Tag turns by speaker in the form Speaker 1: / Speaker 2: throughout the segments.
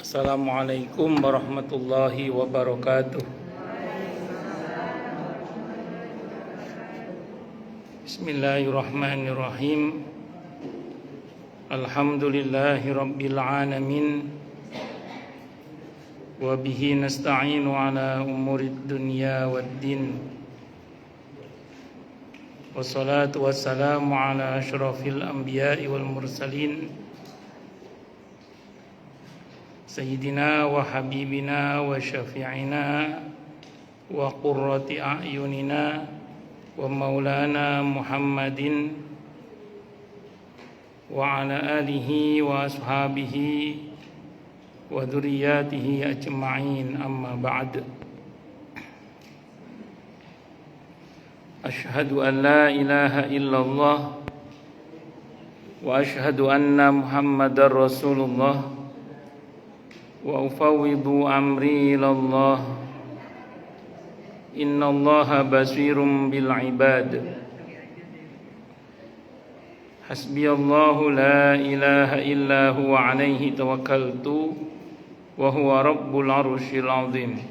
Speaker 1: Assalamualaikum warahmatullahi wabarakatuh. Bismillahirrahmanirrahim. Alhamdulillahi rabbil alamin. Wa bihi nasta'inu ala umurid dunya waddin. Wassalatu wassalamu ala asyrafil anbiya'i wal mursalin, Sayyidina wa habibina wa syafi'ina wa qurrati a'yunina wa maulana Muhammadin wa ala alihi wa ashabihi wa dhurriyyatihi ajma'in, amma ba'd. Ashhadu an la ilaha illallah wa ashhadu anna Muhammadar Rasulullah wa ufawwidu amri ilallah. Innallaha basirum bil ibad. Hasbiyallahu la ilaha illa huwa alaihi tawakkaltu wa huwa rabbul arsyil azim.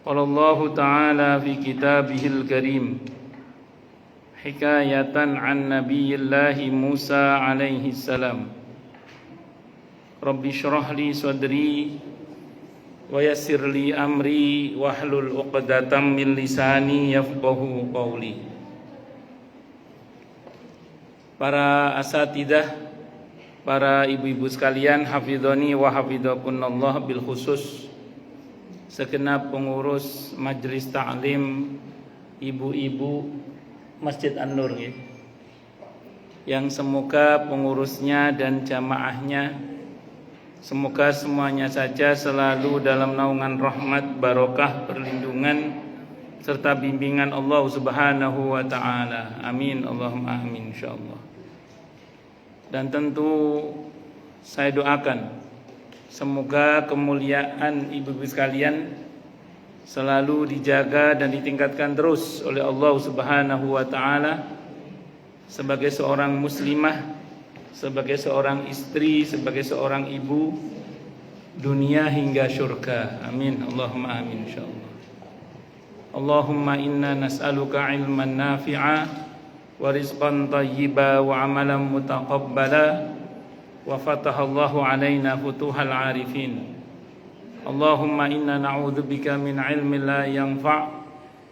Speaker 1: Qala Allah ta'ala fi kitabihil karim hikayatan an nabiyillahi Musa alaihi salam. Rabbi syrah li sadri wa yassir li amri wahlul 'uqdatam min lisani yafqahu qawli. Para asatidah, para ibu-ibu sekalian, hafidhani wa hafidhakunallah, bil khusus segenap pengurus majelis ta'lim, ibu-ibu Masjid An-Nur, yang semoga pengurusnya dan jamaahnya semoga semuanya saja selalu dalam naungan rahmat, barokah, perlindungan serta bimbingan Allah Subhanahu wa taala. Amin, Allahumma amin, insyaallah. Dan tentu saya doakan semoga kemuliaan ibu-ibu sekalian selalu dijaga dan ditingkatkan terus oleh Allah Subhanahu wa taala sebagai seorang muslimah, sebagai seorang istri, sebagai seorang ibu, dunia hingga syurga. Amin, Allahumma amin, insyaallah. Allahumma inna nas'aluka ilman nafi'a wa rizqan thayyiba wa amalan mutaqabbala wa fatahallahu alaina futuhal arifin. Allahumma inna na'udzubika min ilmin la yanfa'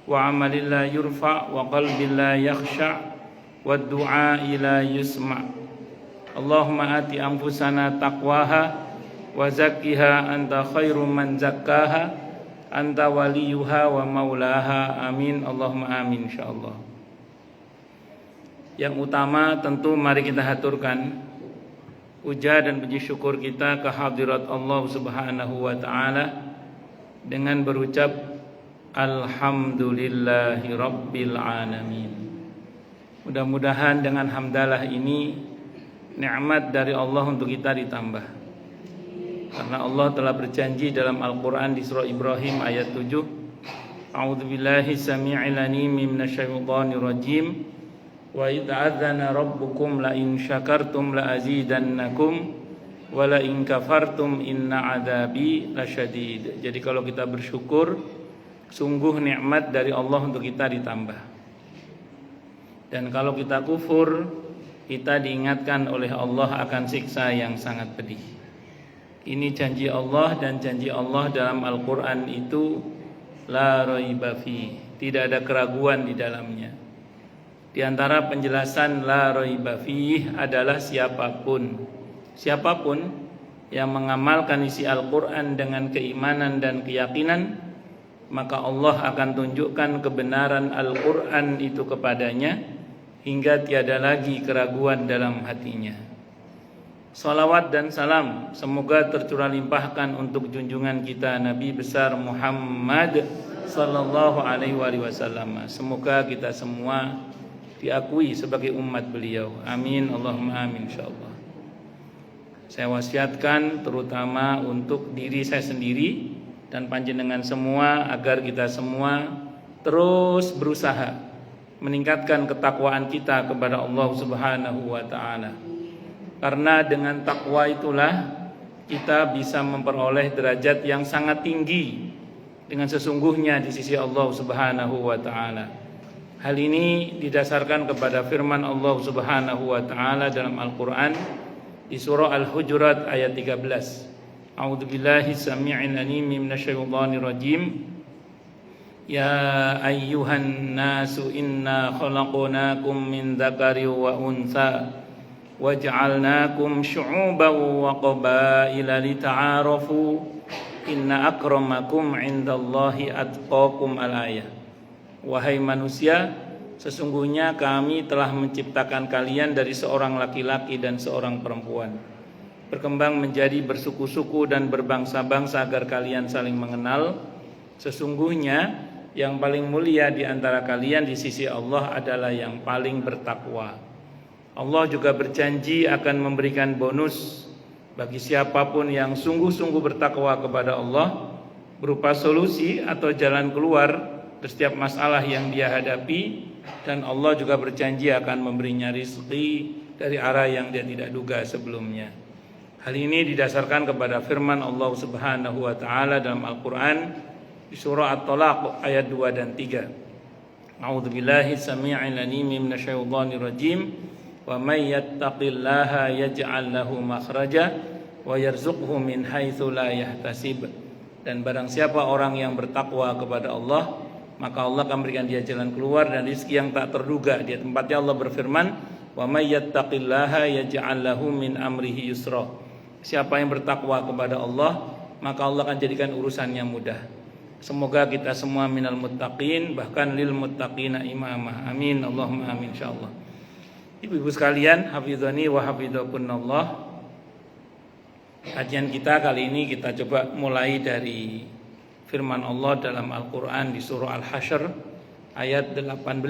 Speaker 1: wa amalin la yurfa' wa qalbin la yakhsha' wa du'a'i la yusma'. Allahumma ati anfusana taqwaha wa zakkiha anta khairu man zakkaha anta waliyuha wa maulaha. Amin, Allahumma amin, insyaallah. Yang utama tentu mari kita haturkan puja dan puji syukur kita ke hadirat Allah Subhanahu wa taala dengan berucap alhamdulillahi rabbil alamin. Mudah-mudahan dengan hamdalah ini nikmat dari Allah untuk kita ditambah. Karena Allah telah berjanji dalam Al-Quran di surah Ibrahim ayat 7, A'udzubillahi sami'il alim minasyaitonir rajim, wa idh adzana rabbukum la in syakartum la azidannakum wa la in kafartum inna adzabi lasyadid. Jadi kalau kita bersyukur, sungguh nikmat dari Allah untuk kita ditambah. Dan kalau kita kufur, kita diingatkan oleh Allah akan siksa yang sangat pedih. Ini janji Allah, dan janji Allah dalam Al-Quran itu la raiba fi, tidak ada keraguan di dalamnya. Di antara penjelasan la raiba fi adalah siapapun yang mengamalkan isi Al-Quran dengan keimanan dan keyakinan, maka Allah akan tunjukkan kebenaran Al-Quran itu kepadanya hingga tiada lagi keraguan dalam hatinya. Salawat dan salam semoga tercurah limpahkan untuk junjungan kita Nabi besar Muhammad sallallahu alaihi wasallam. Semoga kita semua diakui sebagai umat beliau. Amin, Allahumma amin, insyaallah. Saya wasiatkan terutama untuk diri saya sendiri dan panjenengan semua agar kita semua terus berusaha meningkatkan ketakwaan kita kepada Allah Subhanahu wa taala. Karena dengan takwa itulah kita bisa memperoleh derajat yang sangat tinggi dengan sesungguhnya di sisi Allah Subhanahu wa taala. Hal ini didasarkan kepada firman Allah Subhanahu wa taala dalam Al-Qur'an di surah Al-Hujurat ayat 13. A'udzubillahi samii'il 'aliim minasyaitonir rajim. Ya ayyuhan nasu inna khalaqnakum min dzakarin wa untha waj'alnakum syu'uban wa qabaila lita'arafu inna akramakum 'indallahi atqakum al-ayah. Wahai manusia, sesungguhnya kami telah menciptakan kalian dari seorang laki-laki dan seorang perempuan, berkembang menjadi bersuku-suku dan berbangsa-bangsa agar kalian saling mengenal. Sesungguhnya yang paling mulia di antara kalian di sisi Allah adalah yang paling bertakwa. Allah juga berjanji akan memberikan bonus bagi siapapun yang sungguh-sungguh bertakwa kepada Allah, berupa solusi atau jalan keluar dari setiap masalah yang dia hadapi, dan Allah juga berjanji akan memberinya rizki dari arah yang dia tidak duga sebelumnya. Hal ini didasarkan kepada firman Allah Subhanahu wa taala dalam Al-Qur'an di surah At-Talaq ayat 2 dan 3. A'udzubillahi samii'il 'aliim minasyaitonir rajim. Wa may yattaqillaha yaj'al lahu makhraja wa yarzuqhu min haitsu la yahtasib. Dan barang siapa orang yang bertakwa kepada Allah, maka Allah akan berikan dia jalan keluar dan rezeki yang tak terduga. Di tempatnya Allah berfirman, wa may yattaqillaha yaj'al lahu min amrihi yusra. Siapa yang bertakwa kepada Allah, maka Allah akan jadikan urusannya mudah. Semoga kita semua minal muttaqin, bahkan lil muttaqina imamah. Amin, Allahumma amin insyaallah. Ibu-ibu sekalian, hafizani wa hafizakunallah. Kajian kita kali ini kita coba mulai dari firman Allah dalam Al-Qur'an di surah Al-Hasyr ayat 18.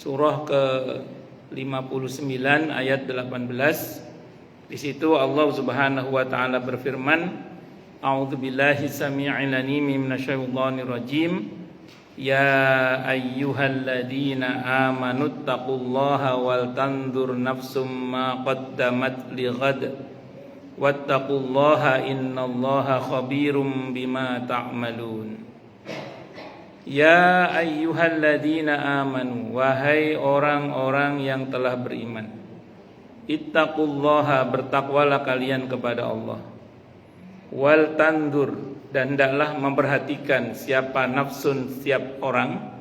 Speaker 1: Surah ke-59 ayat 18. Di situ Allah Subhanahu wa taala berfirman, A'udzubillahi samii'il 'aliim minasyaitonir rajim. Ya ayyuhalladzina amanu taqullaha wal tanzur nafsum ma qaddamat lighad wattaqullaha innallaha khabirum bima ta'malun. Ya ayyuhalladzina amanu, wahai orang-orang yang telah beriman, ittaqullaha, bertakwalah kalian kepada Allah. Wal tandur, dan hendaklah memperhatikan siapa nafsun, setiap orang,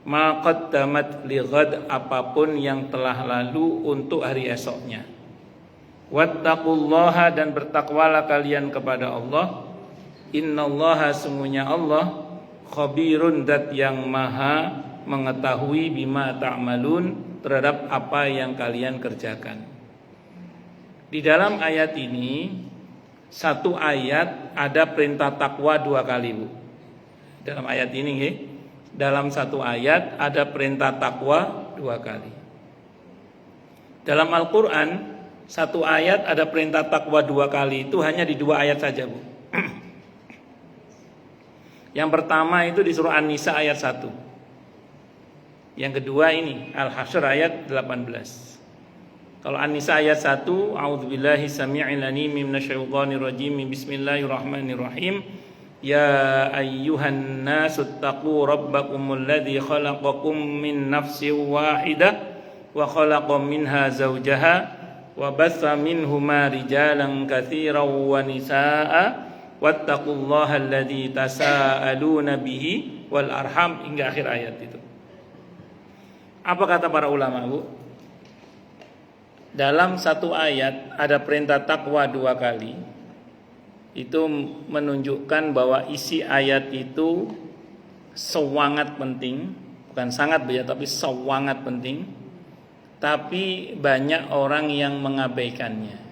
Speaker 1: ma qaddamat lighad, apapun yang telah lalu untuk hari esoknya. Wattaqullaha, dan bertakwalah kalian kepada Allah. Innallaha, sungguhnya Allah, khabirun, dat yang maha mengetahui, bima ta'malun, terhadap apa yang kalian kerjakan. Di dalam ayat ini, satu ayat ada perintah takwa 2 kali, Bu. Dalam ayat ini, dalam satu ayat ada perintah takwa 2 kali. Dalam Al-Quran, satu ayat ada perintah takwa 2 kali, itu hanya di 2 ayat saja, Bu. Yang pertama itu di surah An-Nisa ayat 1. Yang kedua ini Al-Hasyr ayat 18. Kalau An-Nisa ayat 1, A'udzubillahi samii'il 'aliim minasyaitonir rajim. Bismillahirrahmanirrahim. Ya ayyuhan nasu taqu rabbakumul ladzi khalaqakum min nafsin wahidah wa khalaqa minha zawjaha wa batha minhuma rijalan katsiran wa nisaa'a wattaqullaha alladzi tasaaluna bihi wal arham, hingga akhir ayat itu. Apa kata para ulama, Bu? Dalam satu ayat ada perintah takwa 2 kali. Itu menunjukkan bahwa isi ayat itu sangat penting, bukan sangat ya, tapi sangat penting. Tapi banyak orang yang mengabaikannya.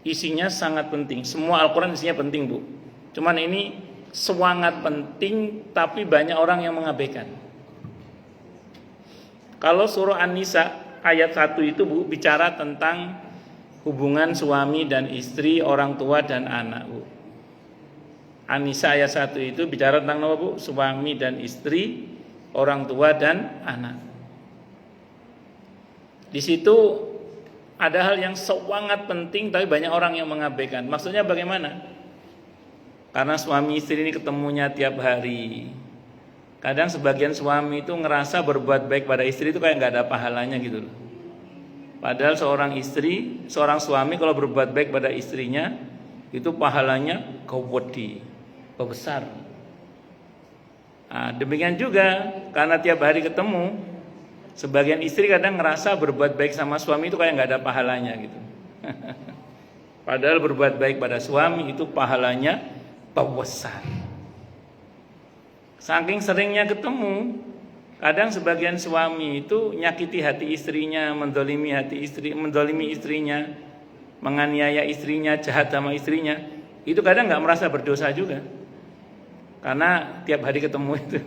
Speaker 1: Isinya sangat penting. Semua Al-Quran isinya penting, Bu. Cuman ini sangat penting, tapi banyak orang yang mengabaikan. Kalau surah An-Nisa ayat 1 itu, Bu, bicara tentang hubungan suami dan istri, orang tua dan anak, Bu. An-Nisa ayat 1 itu bicara tentang apa, Bu? Suami dan istri, orang tua dan anak. Di situ ada hal yang sangat penting tapi banyak orang yang mengabaikan. Maksudnya bagaimana? Karena suami istri ini ketemunya tiap hari. Kadang sebagian suami itu ngerasa berbuat baik pada istri itu kayak nggak ada pahalanya gitu loh. Padahal seorang suami kalau berbuat baik pada istrinya itu pahalanya gede, besar. Nah, demikian juga karena tiap hari ketemu, sebagian istri kadang ngerasa berbuat baik sama suami itu kayak nggak ada pahalanya gitu. Padahal berbuat baik pada suami itu pahalanya besar. Saking seringnya ketemu, kadang sebagian suami itu nyakiti hati istrinya, mendolimi istrinya, menganiaya istrinya, jahat sama istrinya. Itu kadang nggak merasa berdosa juga, karena tiap hari ketemu itu.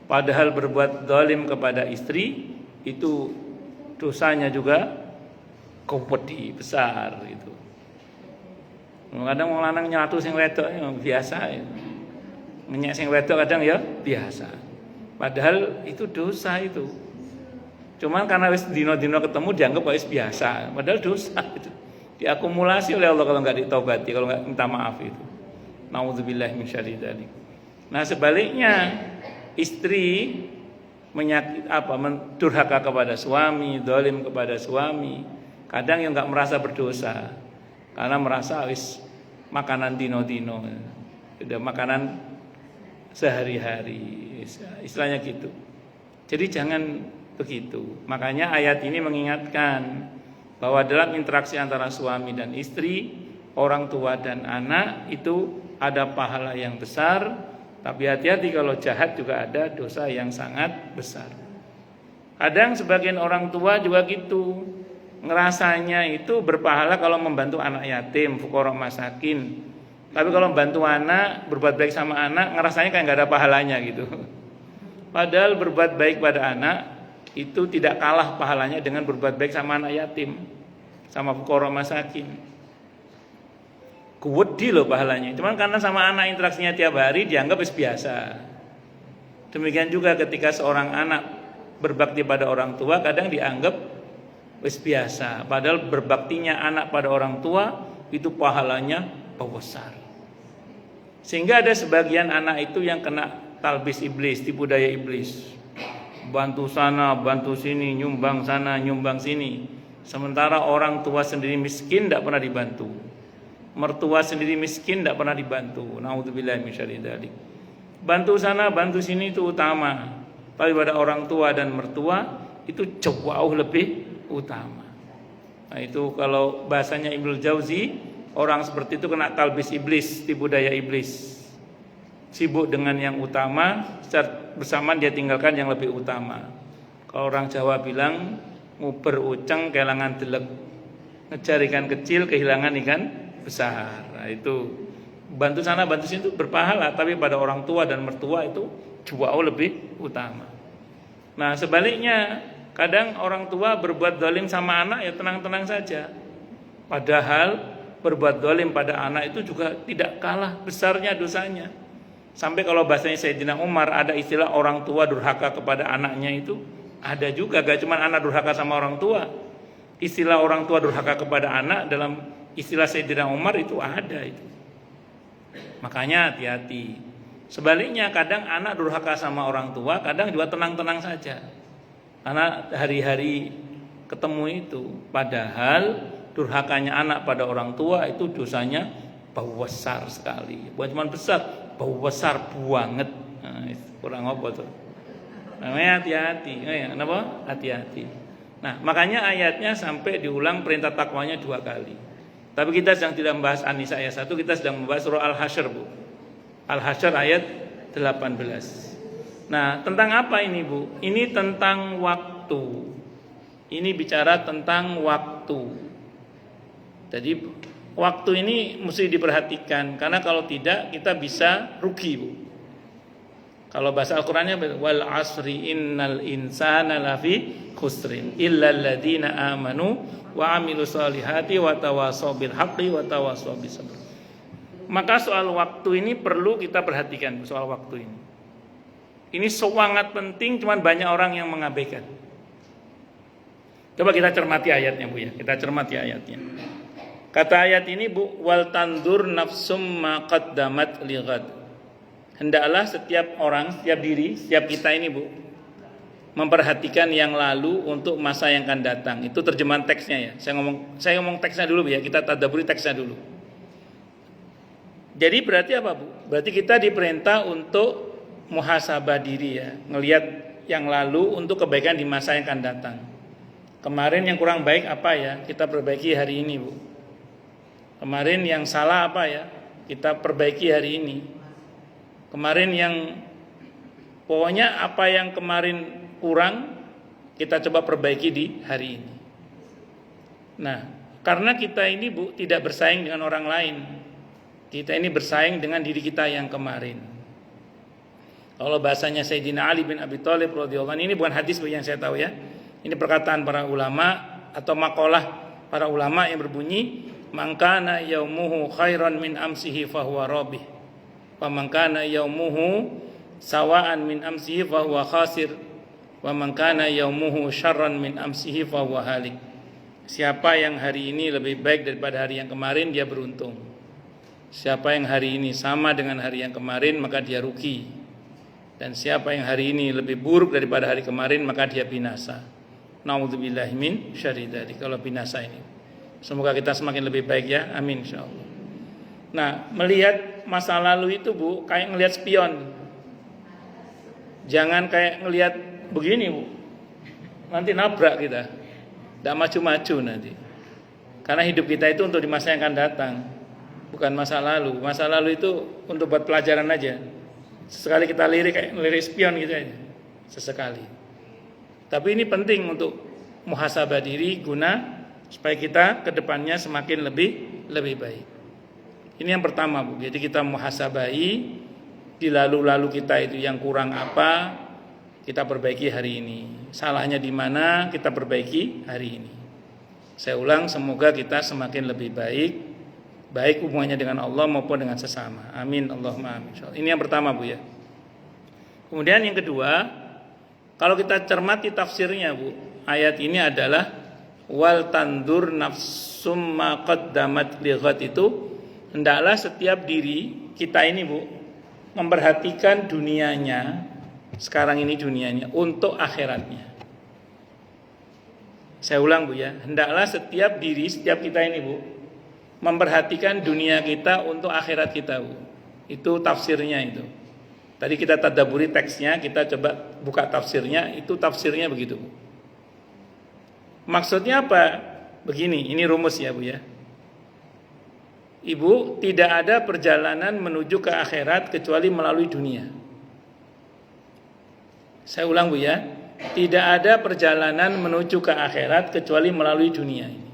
Speaker 1: Padahal berbuat dolim kepada istri itu dosanya juga gede besar itu. Kadang wong lanang nyatu sing wedok biasa ya. Ngenyek sing wedok kadang ya biasa. Padahal itu dosa itu. Cuman karena wis dino-dino ketemu dianggap wis biasa, padahal dosa itu. Diakumulasi oleh Allah kalau enggak ditobati, kalau enggak minta maaf itu. Nauzubillahi min syarri dzalik. Nah, sebaliknya istri durhaka kepada suami, dolim kepada suami, kadang yang enggak merasa berdosa. Karena merasa wis makanan dino-dino. Sudah makanan sehari-hari, istilahnya gitu. Jadi jangan begitu. Makanya ayat ini mengingatkan bahwa dalam interaksi antara suami dan istri, orang tua dan anak itu ada pahala yang besar, tapi hati-hati kalau jahat juga ada dosa yang sangat besar. Kadang sebagian orang tua juga gitu, ngerasanya itu berpahala kalau membantu anak yatim, fuqara masakin. Tapi kalau membantu anak, berbuat baik sama anak, ngerasanya kayak nggak ada pahalanya gitu. Padahal berbuat baik pada anak itu tidak kalah pahalanya dengan berbuat baik sama anak yatim, sama fuqara masakin. Gede loh pahalanya. Cuman karena sama anak interaksinya tiap hari dianggap biasa. Demikian juga ketika seorang anak berbakti pada orang tua kadang dianggap biasa. Padahal berbaktinya anak pada orang tua itu pahalanya besar. Sehingga ada sebagian anak itu yang kena talbis iblis, tipu daya iblis. Bantu sana, bantu sini, nyumbang sana, nyumbang sini. Sementara orang tua sendiri miskin tidak pernah dibantu. Mertua sendiri miskin tidak pernah dibantu. Nauzubillahi min syarri dzalik. Bantu sana, bantu sini itu utama. Tapi pada orang tua dan mertua itu jauh lebih utama. Nah, itu kalau bahasanya Ibnu Jauzi, orang seperti itu kena talbis iblis, tipu daya iblis. Sibuk dengan yang utama, secara bersamaan dia tinggalkan yang lebih utama. Kalau orang Jawa bilang nguber uceng kehilangan delek, ngejar ikan kecil kehilangan ikan besar. Nah, itu bantu sana bantu sini itu berpahala, tapi pada orang tua dan mertua itu jauh lebih utama. Nah, sebaliknya kadang orang tua berbuat zalim sama anak ya tenang-tenang saja. Padahal berbuat zalim pada anak itu juga tidak kalah besarnya dosanya. Sampai kalau bahasanya Sayyidina Umar ada istilah orang tua durhaka kepada anaknya itu ada juga, gak cuma anak durhaka sama orang tua. Istilah orang tua durhaka kepada anak dalam istilah Sayyidina Umar itu ada itu. Makanya hati-hati. Sebaliknya kadang anak durhaka sama orang tua, kadang juga tenang-tenang saja. Karena hari-hari ketemu itu, padahal durhakanya anak pada orang tua itu dosanya besar sekali. Bukan cuma besar, besar banget. Nah, kurang apa tuh? Namanya hati-hati. Kenapa? Hati-hati. Nah, makanya ayatnya sampai diulang perintah takwanya 2 kali. Tapi kita sedang tidak membahas An-Nisa ayat 1, kita sedang membahas surah Al-Hasyr, Bu. Al-Hasyr ayat 18. Nah, tentang apa ini, Bu? Ini tentang waktu. Ini bicara tentang waktu. Jadi waktu ini mesti diperhatikan, karena kalau tidak kita bisa rugi, Bu. Kalau bahasa Al-Qur'annya wal asri innal insana lafi khusrin illal ladzina amanu wa amilus solihati wa tawasaw bil haqqi wa tawasaw bis sabr. Maka soal waktu ini perlu kita perhatikan, soal waktu ini. Ini sangat penting, cuman banyak orang yang mengabaikan. Coba kita cermati ayatnya Bu ya. Kita cermati ayatnya. Kata ayat ini Bu, wal tandur nafsum ma qaddamat lighad. Hendaklah setiap orang, setiap diri, setiap kita ini Bu, memperhatikan yang lalu untuk masa yang akan datang. Itu terjemahan teksnya ya. Saya ngomong teksnya dulu Bu ya. Kita tadabburi teksnya dulu. Jadi berarti apa Bu? Berarti kita diperintah untuk muhasabah diri ya, ngelihat yang lalu untuk kebaikan di masa yang akan datang. Kemarin yang kurang baik apa ya? Kita perbaiki hari ini Bu. Kemarin yang salah apa ya? Kita perbaiki hari ini. Kemarin yang pokoknya apa yang kemarin kurang kita coba perbaiki di hari ini. Nah, karena kita ini Bu tidak bersaing dengan orang lain. Kita ini bersaing dengan diri kita yang kemarin. Kalau bahasanya Sayyidina Ali bin Abi Thalib radhiyallahu anhu, ini bukan hadis yang saya tahu ya. Ini perkataan para ulama atau maqalah para ulama yang berbunyi, "Man kana yaumuhu khairan min amsihi fahuwa rabih. Wa man kana yaumuhu sawa'an min amsihi fahuwa khasir. Wa man kana yaumuhu syarran min amsihi fahuwa halik." Siapa yang hari ini lebih baik daripada hari yang kemarin, dia beruntung. Siapa yang hari ini sama dengan hari yang kemarin, maka dia rugi. Dan siapa yang hari ini lebih buruk daripada hari kemarin, maka dia binasa. Na'udzubillahi min syarri dzalik. Kalau binasa ini, semoga kita semakin lebih baik ya, amin insyaallah. Nah, melihat masa lalu itu Bu, kayak ngelihat spion. Jangan kayak ngelihat begini Bu, nanti nabrak kita, tidak maju-maju nanti. Karena hidup kita itu untuk di masa yang akan datang, bukan masa lalu. Masa lalu itu untuk buat pelajaran aja. Sesekali kita lirik kayak ngelirik spion gitu aja, sesekali. Tapi ini penting untuk muhasabah diri guna supaya kita ke depannya semakin lebih baik. Ini yang pertama Bu. Jadi kita muhasabahi di lalu-lalu kita itu yang kurang apa, kita perbaiki hari ini. Salahnya di mana, kita perbaiki hari ini. Saya ulang, semoga kita semakin lebih baik hubungannya dengan Allah maupun dengan sesama. Amin Allahumma amin. Ini yang pertama Bu ya. Kemudian yang kedua, kalau kita cermati tafsirnya Bu, ayat ini adalah wal tandur nafsum ma qaddamat lighad, itu hendaklah setiap diri kita ini Bu memperhatikan dunianya, sekarang ini dunianya, untuk akhiratnya. Saya ulang Bu ya, hendaklah setiap diri, setiap kita ini Bu memperhatikan dunia kita untuk akhirat kita Bu. Itu tafsirnya itu. Tadi kita tadabburi teksnya, kita coba buka tafsirnya, itu tafsirnya begitu Bu. Maksudnya apa? Begini, ini rumus ya Bu ya. Ibu, tidak ada perjalanan menuju ke akhirat kecuali melalui dunia. Saya ulang Bu ya, tidak ada perjalanan menuju ke akhirat kecuali melalui dunia ini.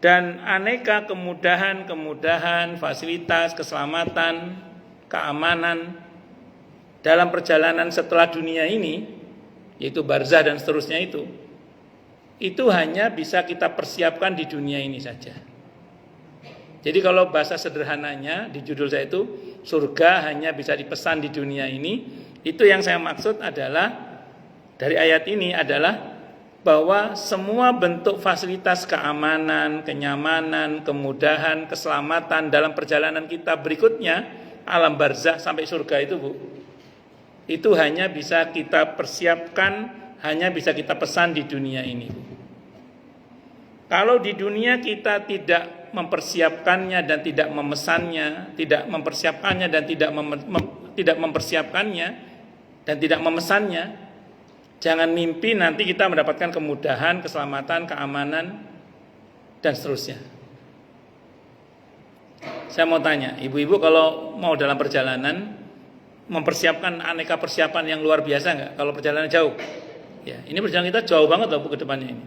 Speaker 1: Dan aneka kemudahan, fasilitas, keselamatan, keamanan dalam perjalanan setelah dunia ini, yaitu barzah dan seterusnya itu hanya bisa kita persiapkan di dunia ini saja. Jadi kalau bahasa sederhananya di judul saya itu, surga hanya bisa dipesan di dunia ini, itu yang saya maksud adalah dari ayat ini adalah bahwa semua bentuk fasilitas keamanan, kenyamanan, kemudahan, keselamatan dalam perjalanan kita berikutnya, alam barzah sampai surga itu Bu, itu hanya bisa kita persiapkan, hanya bisa kita pesan di dunia ini Bu. Kalau di dunia kita tidak mempersiapkannya dan tidak memesannya, tidak mempersiapkannya dan tidak mempersiapkannya dan tidak memesannya, jangan mimpi nanti kita mendapatkan kemudahan, keselamatan, keamanan dan seterusnya. Saya mau tanya, ibu-ibu kalau mau dalam perjalanan mempersiapkan aneka persiapan yang luar biasa nggak? Kalau perjalanan jauh, ya ini perjalanan kita jauh banget loh Bu ke depannya ini.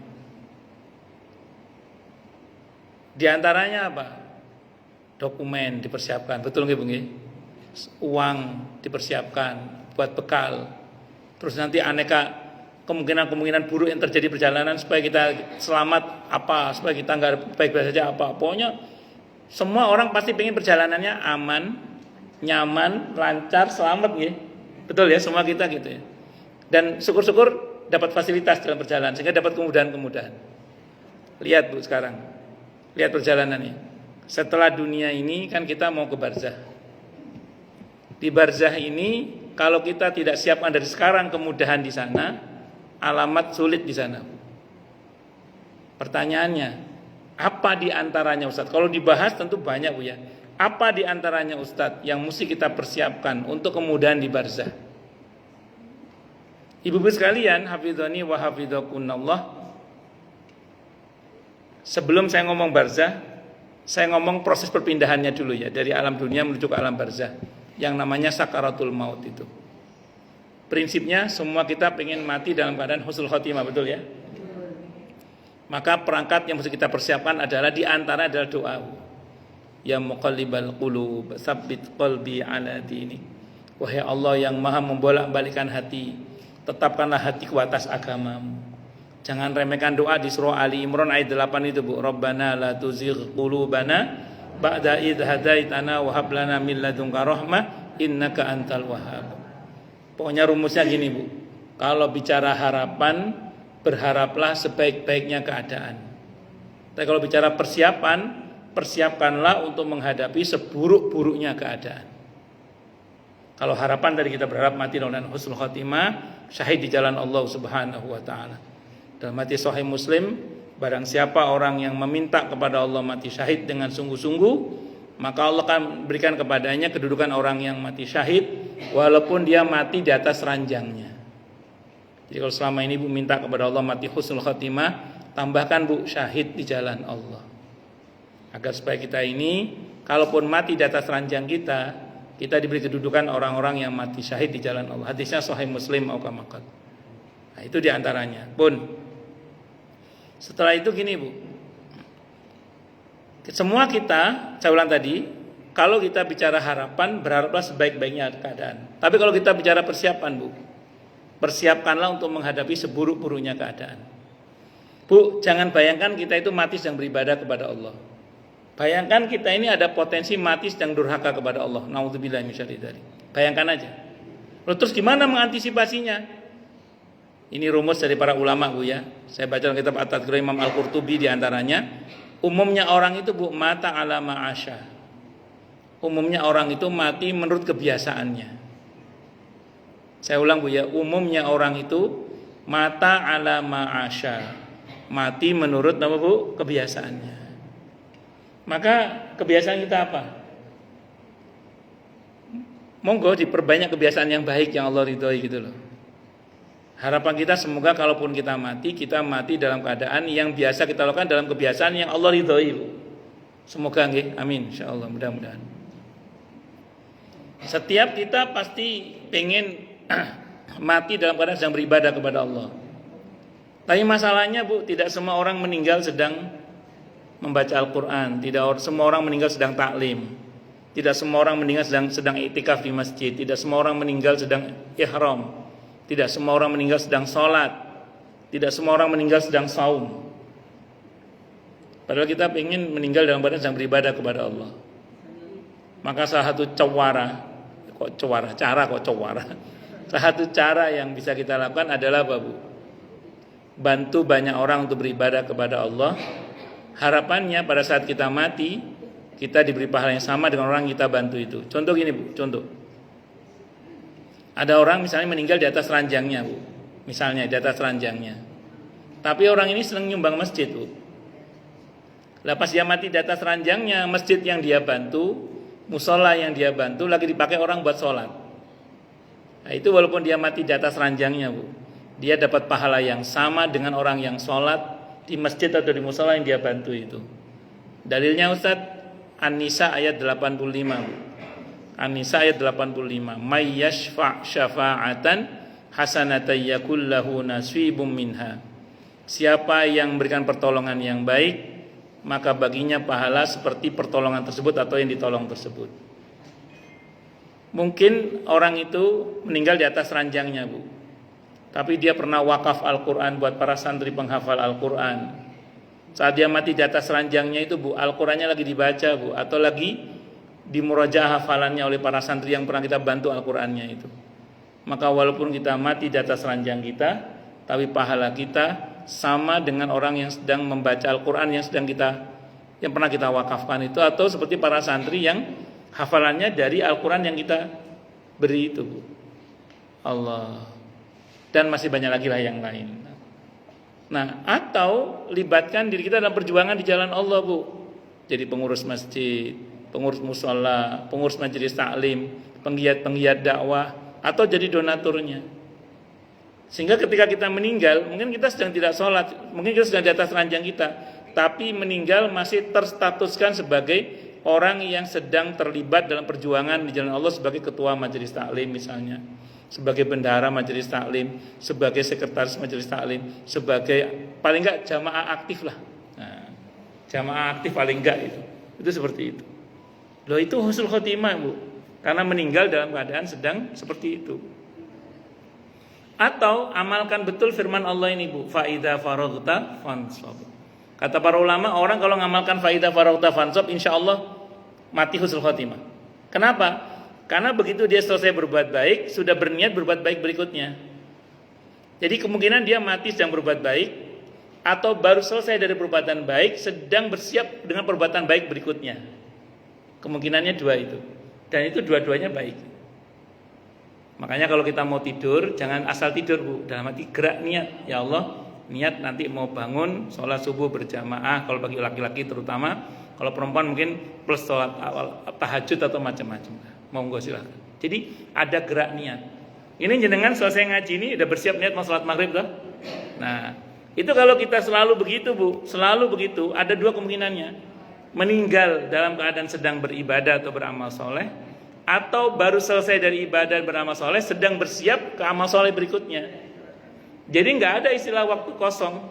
Speaker 1: Di antaranya apa? Dokumen dipersiapkan, betul nggih Bu nggih? Uang dipersiapkan buat bekal. Terus nanti aneka kemungkinan buruk yang terjadi perjalanan supaya kita selamat apa, supaya kita nggak baik-baik saja apa. Pokoknya semua orang pasti pengen perjalanannya aman, nyaman, lancar, selamat ya. Betul ya, semua kita gitu ya. Dan syukur-syukur dapat fasilitas dalam perjalanan sehingga dapat kemudahan-kemudahan. Lihat Bu sekarang, lihat perjalanannya. Setelah dunia ini kan kita mau ke barzah. Di barzah ini kalau kita tidak siapkan dari sekarang kemudahan di sana, alamat sulit di sana. Pertanyaannya, apa di antaranya Ustadz? Kalau dibahas tentu banyak Bu ya. Apa di antaranya Ustadz yang mesti kita persiapkan untuk kemudahan di barzah? Ibu-ibu sekalian, hafizani wa hafizakunallah. Sebelum saya ngomong barzah, saya ngomong proses perpindahannya dulu ya, dari alam dunia menuju ke alam barzah, yang namanya sakaratul maut itu. Prinsipnya semua kita pengen mati dalam keadaan husnul khotimah, betul ya? Maka perangkat yang mesti kita persiapkan adalah di antara adalah doa. Ya muqallibal qulub, tsabbit qalbi ala dinik. Wahai Allah yang Maha membolak-balikkan hati, tetapkanlah hatiku atas agamamu. Jangan remehkan doa di surah Ali Imran ayat 8 itu Bu. Rabbana la tuzigh qulubana ba'da idh hadaitana wa hab lana min ladunka rahmah innaka antal wahhab. Pokoknya rumusnya gini Bu. Kalau bicara harapan, berharaplah sebaik-baiknya keadaan. Tapi kalau bicara persiapan, persiapkanlah untuk menghadapi seburuk-buruknya keadaan. Kalau harapan tadi kita berharap mati dengan husnul khotimah, syahid di jalan Allah Subhanahu wa taala. Dalam hadis Sahih Muslim, barang siapa orang yang meminta kepada Allah mati syahid dengan sungguh-sungguh, maka Allah akan berikan kepadanya kedudukan orang yang mati syahid walaupun dia mati di atas ranjangnya. Jadi kalau selama ini Bu minta kepada Allah mati husnul khotimah, tambahkan Bu syahid di jalan Allah. Agar supaya kita ini kalaupun mati di atas ranjang kita diberi kedudukan orang-orang yang mati syahid di jalan Allah. Hadisnya Sahih Muslim au kama qala. Nah, itu diantaranya. Pun setelah itu gini Bu, semua kita, saya ulang tadi, kalau kita bicara harapan, berharaplah sebaik-baiknya keadaan. Tapi kalau kita bicara persiapan Bu, persiapkanlah untuk menghadapi seburuk-buruknya keadaan. Bu, jangan bayangkan kita itu mati sedang beribadah kepada Allah. Bayangkan kita ini ada potensi mati sedang durhaka kepada Allah. Nauzubillahi minasyaitonir rajim. Bayangkan aja. Lalu terus gimana mengantisipasinya? Ini rumus dari para ulama Bu ya. Saya baca dalam kitab At-Tadhkirah Imam Al-Qurtubi di antaranya. Umumnya orang itu Bu mata ala ma'asya. Umumnya orang itu mati menurut kebiasaannya. Saya ulang Bu ya. Umumnya orang itu mata ala ma'asya. Mati menurut apa Bu? Kebiasaannya. Maka kebiasaan kita apa? Monggo diperbanyak kebiasaan yang baik yang Allah ridhoi gitu loh. Harapan kita semoga kalaupun kita mati dalam keadaan yang biasa kita lakukan dalam kebiasaan yang Allah ridhoi. Semoga nggih, amin insyaallah, mudah-mudahan. Setiap kita pasti pengen mati dalam keadaan sedang beribadah kepada Allah. Tapi masalahnya Bu, tidak semua orang meninggal sedang membaca Al-Quran. Tidak semua orang meninggal sedang taklim. Tidak semua orang meninggal sedang iktikaf di masjid. Tidak semua orang meninggal sedang ihram. Tidak semua orang meninggal sedang sholat. Tidak semua orang meninggal sedang saum. Padahal kita ingin meninggal dalam keadaan sedang beribadah kepada Allah. Maka salah satu cara salah satu cara yang bisa kita lakukan adalah apa Bu? Bantu banyak orang untuk beribadah kepada Allah. Harapannya pada saat kita mati, kita diberi pahala yang sama dengan orang yang kita bantu itu. Contoh gini Bu, contoh. Ada orang misalnya meninggal di atas ranjangnya Bu. Misalnya di atas ranjangnya. Tapi orang ini senang nyumbang masjid Bu. Lepas dia mati di atas ranjangnya, masjid yang dia bantu, musola yang dia bantu lagi dipakai orang buat sholat. Nah itu walaupun dia mati di atas ranjangnya Bu, dia dapat pahala yang sama dengan orang yang sholat di masjid atau di musola yang dia bantu itu. Dalilnya Ustaz, An-Nisa ayat 85 Bu. An-Nisa ayat 85. May yashfa' syafa'atan hasanatan yakul lahu nasibum minha. Siapa yang memberikan pertolongan yang baik, maka baginya pahala seperti pertolongan tersebut atau yang ditolong tersebut. Mungkin orang itu meninggal di atas ranjangnya Bu, tapi dia pernah wakaf Al-Quran buat para santri penghafal Al-Quran. Saat dia mati di atas ranjangnya itu Bu, Al-Qurannya lagi dibaca Bu, atau lagi dimurajaah hafalannya oleh para santri yang pernah kita bantu Al-Qurannya itu. Maka walaupun kita mati di atas ranjang kita, tapi pahala kita sama dengan orang yang sedang membaca Al-Qur'an yang pernah kita wakafkan itu, atau seperti para santri yang hafalannya dari Al-Qur'an yang kita beri itu, Bu. Allah. Dan masih banyak lagi lah yang lain. Nah, atau libatkan diri kita dalam perjuangan di jalan Allah, Bu. Jadi pengurus masjid, pengurus musola, pengurus majelis taklim, penggiat dakwah, atau jadi donaturnya. Sehingga ketika kita meninggal, mungkin kita sedang tidak sholat, mungkin kita sedang di atas ranjang kita, tapi meninggal masih terstatuskan sebagai orang yang sedang terlibat dalam perjuangan di jalan Allah, sebagai ketua majelis taklim misalnya, sebagai bendahara majelis taklim, sebagai sekretaris majelis taklim, sebagai paling enggak jamaah aktif lah. Nah, jamaah aktif paling enggak itu seperti itu. Loh, itu husnul khotimah, Bu, karena meninggal dalam keadaan sedang seperti itu. Atau amalkan betul firman Allah ini, Bu, fa idza faraghta fansab. Kata para ulama, orang kalau ngamalkan fa idza faraghta fansab, insyaallah mati husnul khotimah. Kenapa? Karena begitu dia selesai berbuat baik, sudah berniat berbuat baik berikutnya. Jadi kemungkinan dia mati sedang berbuat baik, atau baru selesai dari perbuatan baik, sedang bersiap dengan perbuatan baik berikutnya. Kemungkinannya dua itu. Dan itu dua-duanya baik. Makanya kalau kita mau tidur, jangan asal tidur, Bu. Dalam hati gerak niat, ya Allah, niat nanti mau bangun sholat subuh berjamaah. Kalau bagi laki-laki terutama, kalau perempuan mungkin plus sholat awal tahajud atau macam-macam. Monggo silakan. Jadi ada gerak niat. Ini jenengan selesai ngaji ini udah bersiap niat mau sholat maghrib dah. Nah, itu kalau kita selalu begitu, Bu, selalu begitu, ada dua kemungkinannya. Meninggal dalam keadaan sedang beribadah atau beramal soleh, atau baru selesai dari ibadah beramal soleh sedang bersiap ke amal soleh berikutnya. Jadi nggak ada istilah waktu kosong,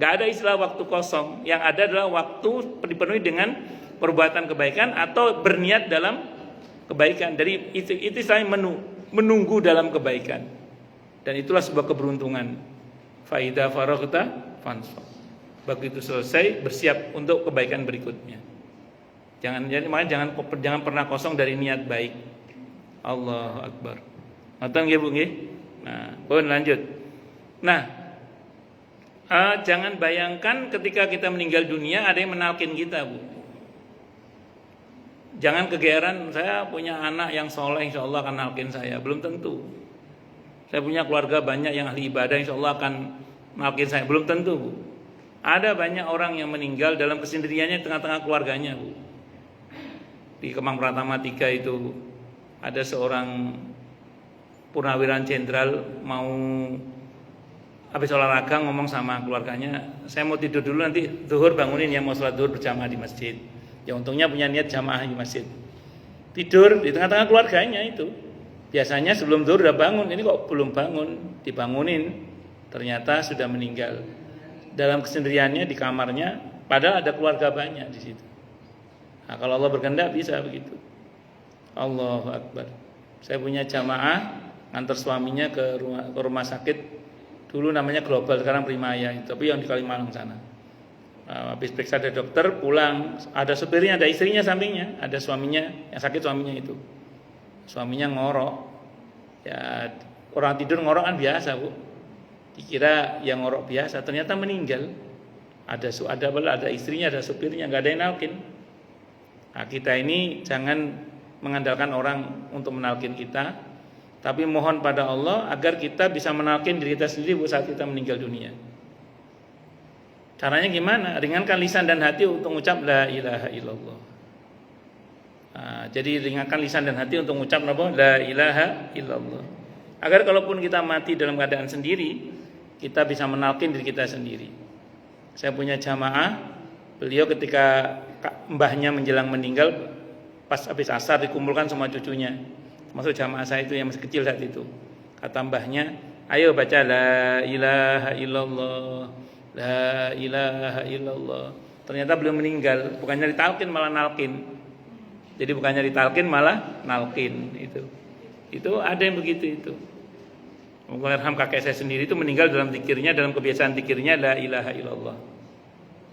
Speaker 1: nggak ada istilah waktu kosong. Yang ada adalah waktu dipenuhi dengan perbuatan kebaikan atau berniat dalam kebaikan. Dari itu istilahnya menunggu dalam kebaikan. Dan itulah sebuah keberuntungan. Fa idza faraghta fansab. Begitu selesai bersiap untuk kebaikan berikutnya. Jangan pernah kosong dari niat baik. Allahu Akbar. Ngoten nggih, Bu nggih? Nah, pun lanjut. Nah, jangan bayangkan ketika kita meninggal dunia ada yang menalkin kita, Bu. Jangan kegeeran, saya punya anak yang soleh, insya Allah akan nalkin saya. Belum tentu. Saya punya keluarga banyak yang ahli ibadah, insya Allah akan nalkin saya. Belum tentu, Bu. Ada banyak orang yang meninggal dalam kesendiriannya tengah-tengah keluarganya, Bu. Di Kemang Pratama 3 itu ada seorang purnawiran jenderal mau habis olahraga ngomong sama keluarganya, saya mau tidur dulu, nanti zuhur bangunin ya, mau sholat zuhur berjamaah di masjid. Ya untungnya punya niat jamaah di masjid. Tidur di tengah-tengah keluarganya itu. Biasanya sebelum zuhur udah bangun, ini kok belum bangun, dibangunin. Ternyata sudah meninggal. Dalam kesendiriannya di kamarnya, padahal ada keluarga banyak di situ. Nah, kalau Allah berkehendak bisa begitu. Allahu Akbar. Saya punya jamaah ngantar suaminya ke rumah sakit. Dulu namanya Global, sekarang Primaya, tapi yang di Kalimalang sana. Habis periksa ada dokter, pulang, ada supirnya, ada istrinya sampingnya, ada suaminya, yang sakit suaminya itu. Suaminya ngorok. Ya, orang tidur ngorok kan biasa, Bu. Dikira yang ngorok biasa, ternyata meninggal. Ada istrinya, ada supirnya, enggak ada yang nalkin. Nah, kita ini jangan mengandalkan orang untuk menalkin kita, tapi mohon pada Allah agar kita bisa menalkin diri kita sendiri saat kita meninggal dunia. Caranya gimana? Ringankan lisan dan hati untuk mengucap la ilaha illallah. Nah, jadi ringankan lisan dan hati untuk mengucap la ilaha illallah. Agar kalaupun kita mati dalam keadaan sendiri, kita bisa menalkin diri kita sendiri. Saya punya jamaah, beliau ketika mbahnya menjelang meninggal, pas habis asar dikumpulkan semua cucunya, termasuk jamaah saya itu yang masih kecil saat itu. Kata mbahnya, ayo baca la ilaha illallah, la ilaha illallah. Ternyata belum meninggal, bukannya ditalkin malah nalkin. Jadi bukannya ditalkin malah nalkin itu. Itu ada yang begitu itu. Mengarham kakek saya sendiri itu meninggal dalam zikirnya, dalam kebiasaan zikirnya la ilaha illallah.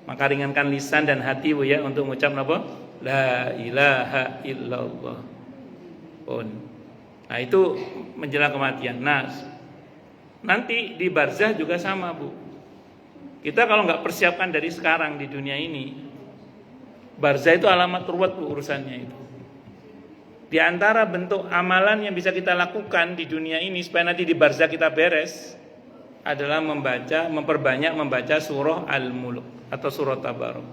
Speaker 1: Maka ringankan lisan dan hati, Bu, ya, untuk mengucap apa? La ilaha illallah. Pun. Nah, itu menjelang kematian. Nah, Nanti di barzah juga sama, Bu. Kita kalau nggak persiapkan dari sekarang di dunia ini, barzah itu alamat ruwet, Bu, urusannya itu. Di antara bentuk amalan yang bisa kita lakukan di dunia ini supaya nanti di barzah kita beres adalah memperbanyak membaca surah Al-Mulk atau surah Tabarok.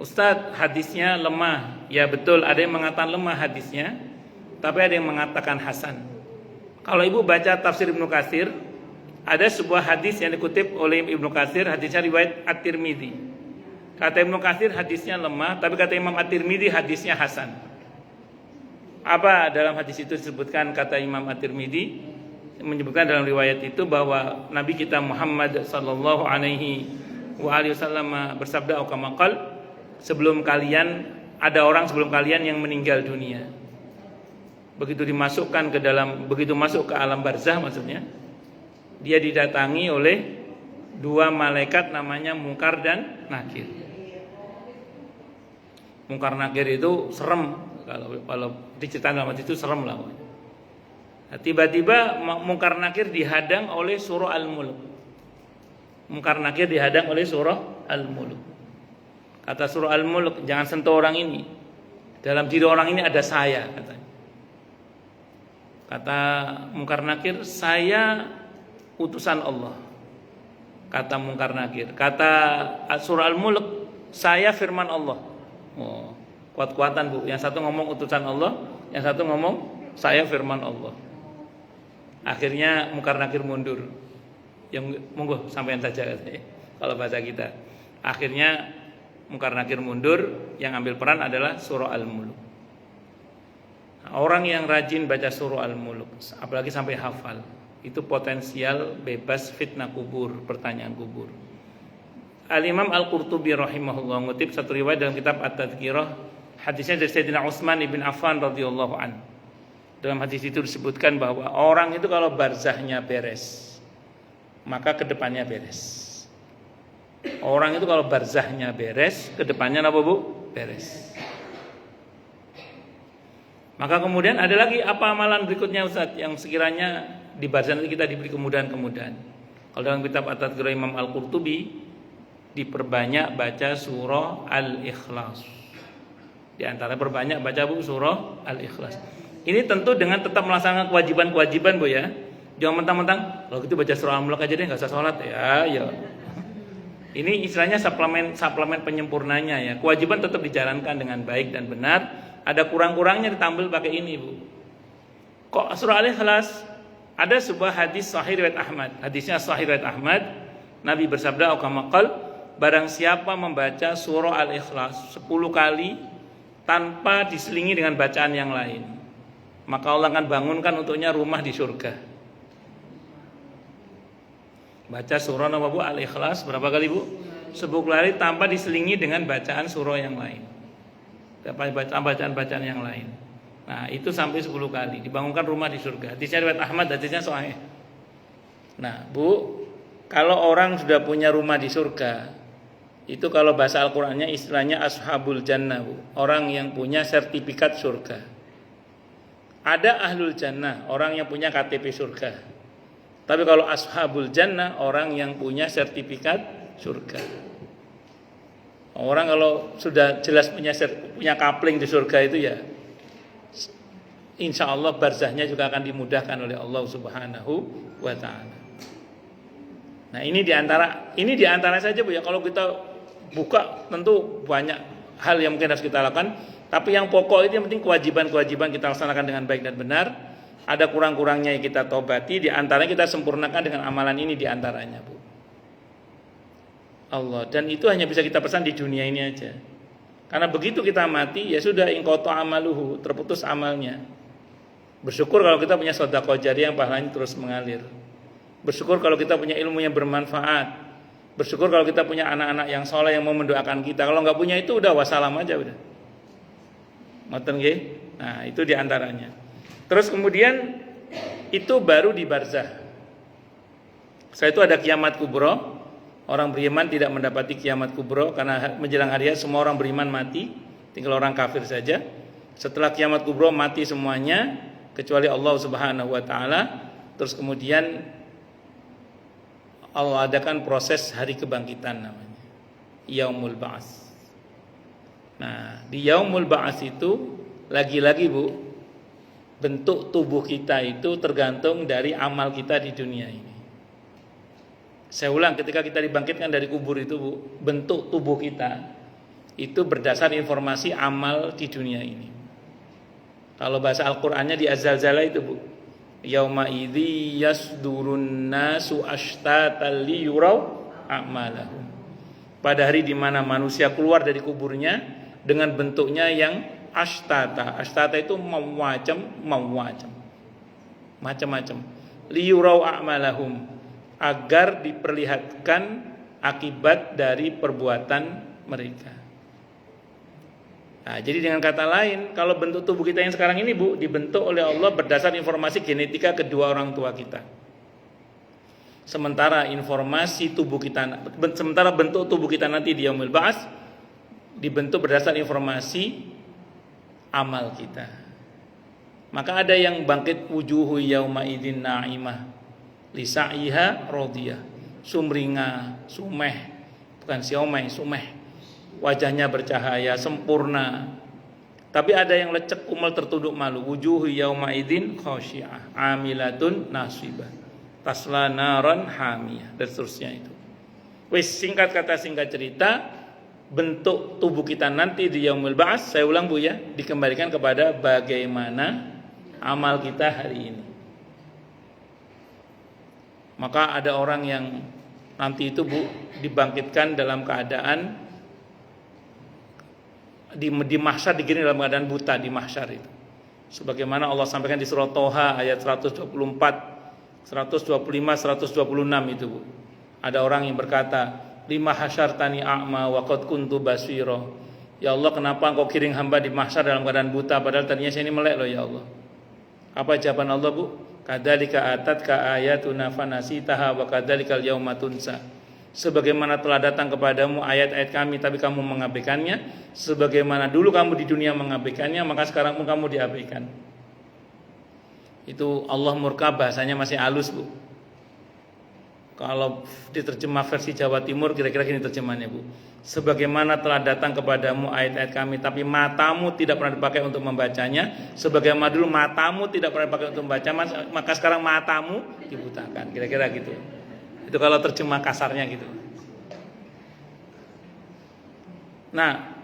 Speaker 1: Ustadz, hadisnya lemah. Ya betul, ada yang mengatakan lemah hadisnya, tapi ada yang mengatakan hasan. Kalau ibu baca tafsir Ibnu Katsir, ada sebuah hadis yang dikutip oleh Ibnu Katsir, hadisnya riwayat At-Tirmidzi. Kata Ibnu Katsir hadisnya lemah, tapi kata Imam At-Tirmidzi hadisnya hasan. Apa dalam hadis itu disebutkan? Kata Imam At-Tirmidzi menyebutkan dalam riwayat itu bahwa Nabi kita Muhammad sallallahu alaihi wasallam bersabda, "Aukamakal, sebelum kalian ada orang sebelum kalian yang meninggal dunia. Begitu masuk ke alam barzah, maksudnya dia didatangi oleh dua malaikat namanya Munkar dan Nakir. Munkar Nakir itu serem, kalau diceritain dalam hadis itu serem lah. Nah, tiba-tiba Munkar Nakir dihadang oleh surah Al-Mulk. Munkar Nakir dihadang oleh surah Al-Mulk. Kata surah Al-Mulk, jangan sentuh orang ini. Dalam diri orang ini ada saya, katanya. Kata Munkar Nakir, saya utusan Allah. Kata Munkar Nakir. Kata surah Al-Mulk, saya firman Allah. Oh, kuat-kuatan, Bu. Yang satu ngomong utusan Allah, yang satu ngomong saya firman Allah. Akhirnya Munkar Nakir mundur. Yang monggo sampaian saja, katanya, kalau bahasa kita. Akhirnya Munkar Nakir mundur, yang ambil peran adalah surah Al-Mulk. Orang yang rajin baca surah Al-Mulk, apalagi sampai hafal, itu potensial bebas fitnah kubur, pertanyaan kubur. Al-Imam Al-Qurtubi rahimahullah ngutip satu riwayat dalam kitab At-Tadhkirah, hadisnya dari Sayyidina Utsman ibn Affan radhiyallahu an. Dalam hadis itu disebutkan bahwa orang itu kalau barzahnya beres, maka kedepannya beres. Orang itu kalau barzahnya beres, kedepannya apa, Bu? Beres. Maka kemudian ada lagi apa amalan berikutnya, Ustaz, yang sekiranya di barzah nanti kita diberi kemudahan-kemudahan. Kalau dalam kitab At-Tadhkirah Imam Al-Qurtubi, diperbanyak baca surah Al-Ikhlas. Di antara perbanyak baca, Bu, surah Al-Ikhlas. Ini tentu dengan tetap melaksanakan kewajiban-kewajiban, Bu, ya. Jangan mentang-mentang kalau gitu baca surah Al-Mulk aja deh, enggak usah sholat ya. Ini istilahnya suplemen penyempurnanya, ya. Kewajiban tetap dijalankan dengan baik dan benar. Ada kurang-kurangnya ditambal pakai ini, Bu. Kok surah Al-Ikhlas? Ada sebuah hadis sahih riwayat Ahmad. Hadisnya sahih riwayat Ahmad. Nabi bersabda, "Aukamakal, barang siapa membaca surah Al-Ikhlas 10 kali tanpa diselingi dengan bacaan yang lain, maka Allah akan bangunkan untuknya rumah di surga." Baca surah nama, Bu, Al-Ikhlas berapa kali, Bu? 10 kali tanpa diselingi dengan bacaan surah yang lain, bacaan-bacaan yang lain. Nah, itu sampai 10 kali dibangunkan rumah di surga. Hadisnya riwayat Ahmad, hadisnya sahih. Nah, Bu, kalau orang sudah punya rumah di surga, itu kalau bahasa Al-Qur'annya istilahnya ashabul jannah, Bu. Orang yang punya sertifikat surga. Ada ahlul jannah, orang yang punya KTP surga. Tapi kalau ashabul jannah, orang yang punya sertifikat surga. Orang kalau sudah jelas punya kapling di surga itu, ya insya Allah barzahnya juga akan dimudahkan oleh Allah Subhanahu wa ta'ala. Nah, ini diantara saja, Bu, ya. Kalau kita buka tentu banyak hal yang mungkin harus kita lakukan, tapi yang pokok itu yang penting kewajiban-kewajiban kita laksanakan dengan baik dan benar. Ada kurang-kurangnya yang kita tobati, diantaranya kita sempurnakan dengan amalan ini diantaranya, Bu. Allah, dan itu hanya bisa kita pesan di dunia ini aja. Karena begitu kita mati, ya sudah, inqata amaluhu, terputus amalnya. Bersyukur kalau kita punya sedekah jariyah yang pahalanya terus mengalir. Bersyukur kalau kita punya ilmu yang bermanfaat. Bersyukur kalau kita punya anak-anak yang soleh yang mau mendoakan kita. Kalau nggak punya itu udah wassalam aja udah. Ngoten nggih? Nah, itu diantaranya. Terus kemudian itu baru di barzah. Setelah itu ada kiamat kubro. Orang beriman tidak mendapati kiamat kubro karena menjelang hari semua orang beriman mati, tinggal orang kafir saja. Setelah kiamat kubro mati semuanya kecuali Allah Subhanahu wa taala. terus kemudian Allah adakan proses hari kebangkitan namanya Yaumul Ba'ats. Nah, di Yaumul Ba'ats itu lagi-lagi Bu, bentuk tubuh kita itu tergantung dari amal kita di dunia ini. Saya ulang, ketika kita dibangkitkan dari kubur itu Bu, bentuk tubuh kita itu berdasar informasi amal di dunia ini. Kalau bahasa Al-Qur'annya di Az-Zalzalah itu Bu, yauma idzi yasdurun nasu ashtatan liyurau a'malahum. Pada hari di mana manusia keluar dari kuburnya dengan bentuknya yang ashtata. Ashtata itu macam-macam. Liyurau a'malahum, agar diperlihatkan akibat dari perbuatan mereka. Nah, jadi dengan kata lain, kalau bentuk tubuh kita yang sekarang ini Bu, dibentuk oleh Allah berdasar informasi genetika kedua orang tua kita. Sementara bentuk tubuh kita nanti di Yaumul Ba'ats dibentuk berdasar informasi amal kita. Maka ada yang bangkit wujuhu yauma idzin na'imah li sa'iha radiyah, sumringah, bukan siomay, sumeh. Wajahnya bercahaya, sempurna. Tapi ada yang lecek, umel, tertunduk malu. Wujuhu yauma idzin khasyi'ah, amilatun nasibah, tasla naran hamiyah, dan seterusnya itu. Singkat cerita, bentuk tubuh kita nanti di Yaumul Ba'ats, saya ulang Bu ya, dikembalikan kepada bagaimana amal kita hari ini. Maka ada orang yang nanti itu Bu dibangkitkan dalam keadaan di mahsyar, digiring dalam keadaan buta di mahsyar itu. Sebagaimana Allah sampaikan di surah Toha ayat 124, 125, 126 itu Bu. Ada orang yang berkata, lima hasyartani a'ma wa qad kuntu basira. Ya Allah, kenapa engkau kiring hamba di mahsyar dalam keadaan buta padahal tadinya saya ini melek loh ya Allah. Apa jawaban Allah Bu? Kadzalika atatka ayatuna fanasitaha wa kadzalikal yauma tunsa. Sebagaimana telah datang kepadamu ayat-ayat kami tapi kamu mengabaikannya, sebagaimana dulu kamu di dunia mengabaikannya, maka sekarang pun kamu diabaikan. Itu Allah murka, bahasanya masih halus Bu. Kalau diterjemah versi Jawa Timur kira-kira gini terjemahannya Bu. Sebagaimana telah datang kepadamu ayat-ayat kami tapi matamu tidak pernah dipakai untuk membacanya, sebagaimana dulu matamu tidak pernah dipakai untuk membaca, maka sekarang matamu dibutakan. Kira-kira gitu. Itu kalau terjemah kasarnya gitu. Nah,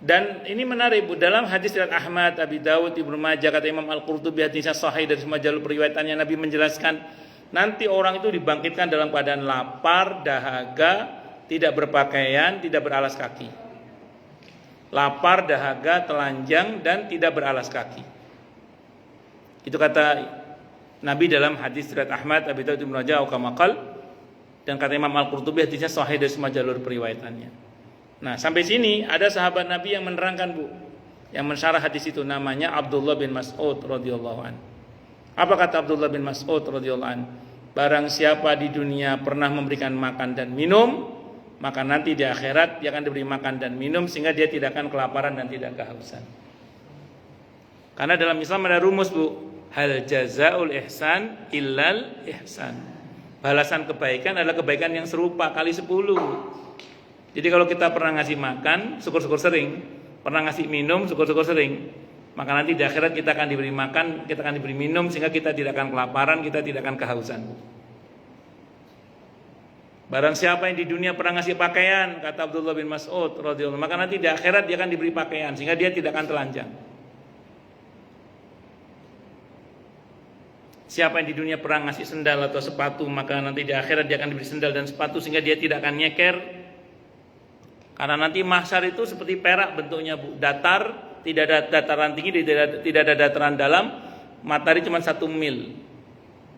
Speaker 1: dan ini menarik Bu, dalam hadis riwayat Ahmad, Abi Dawud, Ibnu Majah, kata Imam Al-Qurtubi hadisnya sahih dari semua jalur periwayatannya, Nabi menjelaskan nanti orang itu dibangkitkan dalam keadaan lapar, dahaga, tidak berpakaian, tidak beralas kaki. Lapar, dahaga, telanjang dan tidak beralas kaki. Itu kata Nabi dalam hadis riwayat Ahmad, Abi Dawud, Ibnu Majah, dan kata Imam Al-Qurtubi hadisnya sahih dari semua jalur periwayatannya. Nah, sampai sini ada sahabat Nabi yang menerangkan Bu, yang mensyarah hadis itu, namanya Abdullah bin Mas'ud radhiyallahu an. Apa kata Abdullah bin Mas'ud radhiyallahu an? Barang siapa di dunia pernah memberikan makan dan minum, maka nanti di akhirat dia akan diberi makan dan minum sehingga dia tidak akan kelaparan dan tidak kehausan. Karena dalam Islam ada rumus Bu, hal jazaul ihsan illal ihsan. Balasan kebaikan adalah kebaikan yang serupa kali 10. Jadi kalau kita pernah ngasih makan, syukur-syukur sering. Pernah ngasih minum, syukur-syukur sering. Maka nanti di akhirat kita akan diberi makan, kita akan diberi minum, sehingga kita tidak akan kelaparan, kita tidak akan kehausan. Barang siapa yang di dunia pernah ngasih pakaian, kata Abdullah bin Mas'ud radhiyallahu anhu, maka nanti di akhirat dia akan diberi pakaian, sehingga dia tidak akan telanjang. Siapa yang di dunia pernah ngasih sendal atau sepatu, maka nanti di akhirat dia akan diberi sendal dan sepatu sehingga dia tidak akan nyeker. Karena nanti mahsyar itu seperti perak bentuknya Bu, datar, tidak ada dataran tinggi, tidak ada dataran dalam, matahari cuma 1 mil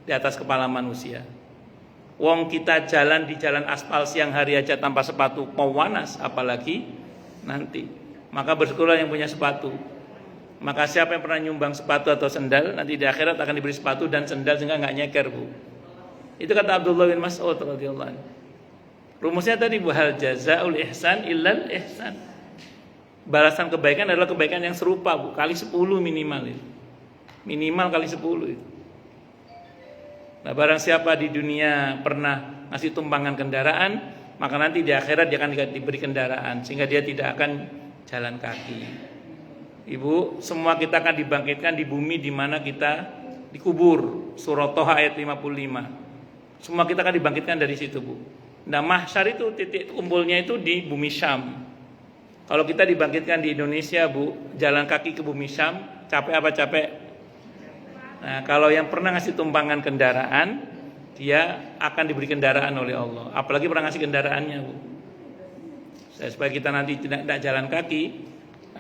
Speaker 1: di atas kepala manusia. Wong kita jalan di jalan aspal siang hari aja tanpa sepatu mau panas, apalagi nanti. Maka bersyukurlah yang punya sepatu. Maka siapa yang pernah nyumbang sepatu atau sendal, nanti di akhirat akan diberi sepatu dan sendal sehingga nggak nyeker Bu. Itu kata Abdullah bin Mas'ud radhiyallahu anhu. Rumusnya tadi Bu, hal jazaul ihsan illal ihsan. Balasan kebaikan adalah kebaikan yang serupa Bu, kali 10 minimal itu. Minimal kali 10 itu. Nah, barang siapa di dunia pernah ngasih tumpangan kendaraan, maka nanti di akhirat dia akan diberi kendaraan, sehingga dia tidak akan jalan kaki. Ibu, semua kita akan dibangkitkan di bumi di mana kita dikubur. Surah Toha ayat 55. Semua kita akan dibangkitkan dari situ, Bu. Nah, mahsyar itu titik kumpulnya itu di bumi Syam. Kalau kita dibangkitkan di Indonesia, Bu, jalan kaki ke bumi Syam, capek apa capek? Nah, kalau yang pernah ngasih tumpangan kendaraan, dia akan diberi kendaraan oleh Allah. Apalagi pernah ngasih kendaraannya, Bu. Supaya kita nanti tidak jalan kaki,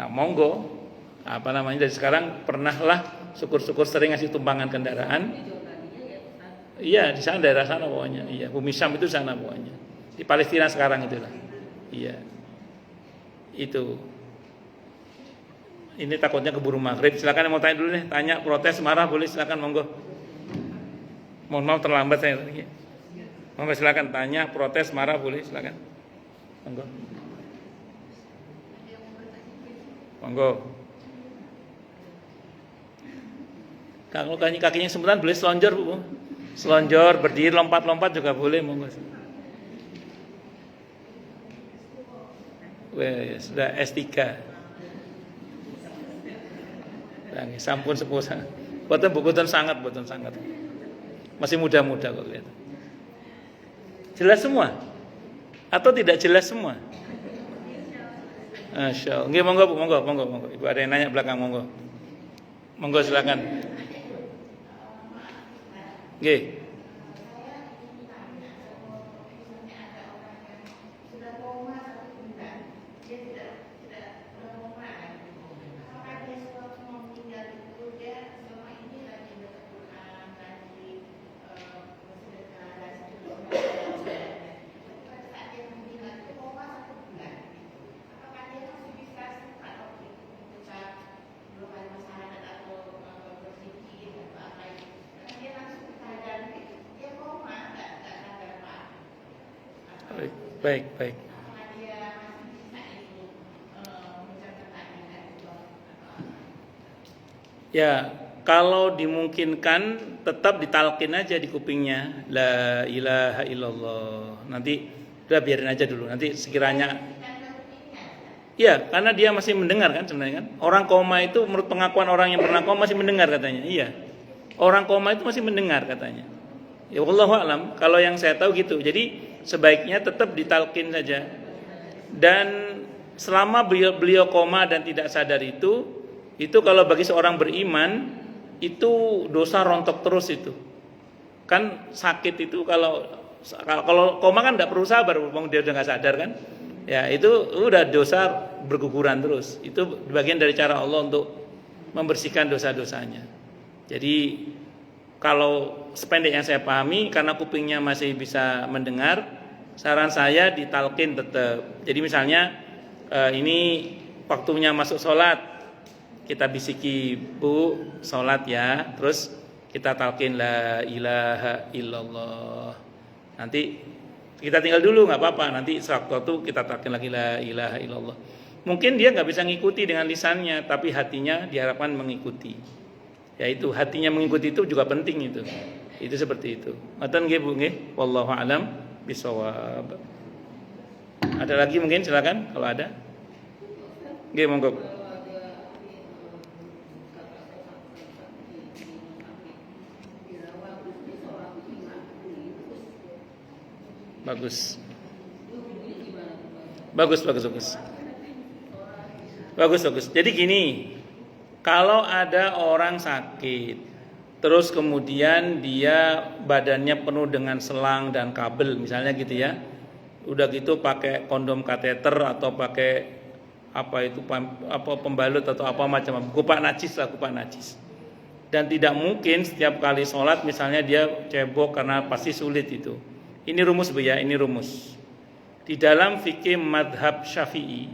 Speaker 1: nah, monggo. Dari sekarang pernahlah syukur-syukur sering ngasih tumpangan kendaraan. Iya, di sana, daerah sana pokoknya. Iya, bumi Syam itu sana pokoknya. Di Palestina sekarang itulah. Iya. Itu. Ini takutnya keburu maghrib. Silakan yang mau tanya dulu nih, tanya, protes, marah boleh, silakan monggo. Mohon maaf terlambat saya tadi. Monggo silakan tanya, protes, marah boleh, silakan. Monggo. Monggo. Kalau kakinya semburan boleh selonjor, Bu. Selonjor, berdiri, lompat-lompat juga boleh, monggo. Weh, sudah S3. Sampun sepuh. Boten sangat. Masih muda-muda kok lihat. Jelas semua? Atau tidak jelas semua? Masya Allah. Nggih, monggo, Bu, monggo. Ibu ada yang nanya belakang, monggo. Monggo silakan. Nggih. Baik. Ya, kalau dimungkinkan tetap ditalkin aja di kupingnya, la ilaha illallah. Nanti udah biarin aja dulu. Nanti sekiranya, iya, karena dia masih mendengar kan sebenarnya kan. Orang koma itu menurut pengakuan orang yang pernah koma masih mendengar katanya. Iya, orang koma itu masih mendengar katanya. Ya wallahu a'lam. Kalau yang saya tahu gitu. Jadi sebaiknya tetap ditalkin saja. Dan selama beliau koma dan tidak sadar itu kalau bagi seorang beriman itu dosa rontok terus itu. Kan sakit itu kalau koma kan tidak perlu sabar, dia udah nggak sadar kan. Ya itu udah dosa berguguran terus. Itu bagian dari cara Allah untuk membersihkan dosa-dosanya. Jadi kalau sependek yang saya pahami, karena kupingnya masih bisa mendengar, saran saya ditalkin tetap. Jadi misalnya ini waktunya masuk sholat, kita bisiki, Bu, sholat ya, terus kita talkin la ilaha illallah. Nanti kita tinggal dulu nggak apa-apa, nanti sewaktu kita talkin lagi la ilaha illallah. Mungkin dia nggak bisa ngikuti dengan lisannya, tapi hatinya diharapkan mengikuti. Ya itu hatinya mengikuti itu juga penting itu. Itu seperti itu. Ngoten nggih, Bu nggih. Wallahu a'lam bishawab. Ada lagi mungkin silakan kalau ada. Nggih, monggo. Bagus. Jadi gini, kalau ada orang sakit, terus kemudian dia badannya penuh dengan selang dan kabel, misalnya gitu ya, udah gitu pakai kondom kateter atau pakai pembalut atau apa macam, kupak najis, dan tidak mungkin setiap kali sholat misalnya dia cebok karena pasti sulit itu. Ini rumus, Bu ya, ini rumus. Di dalam fikih madhab Syafi'i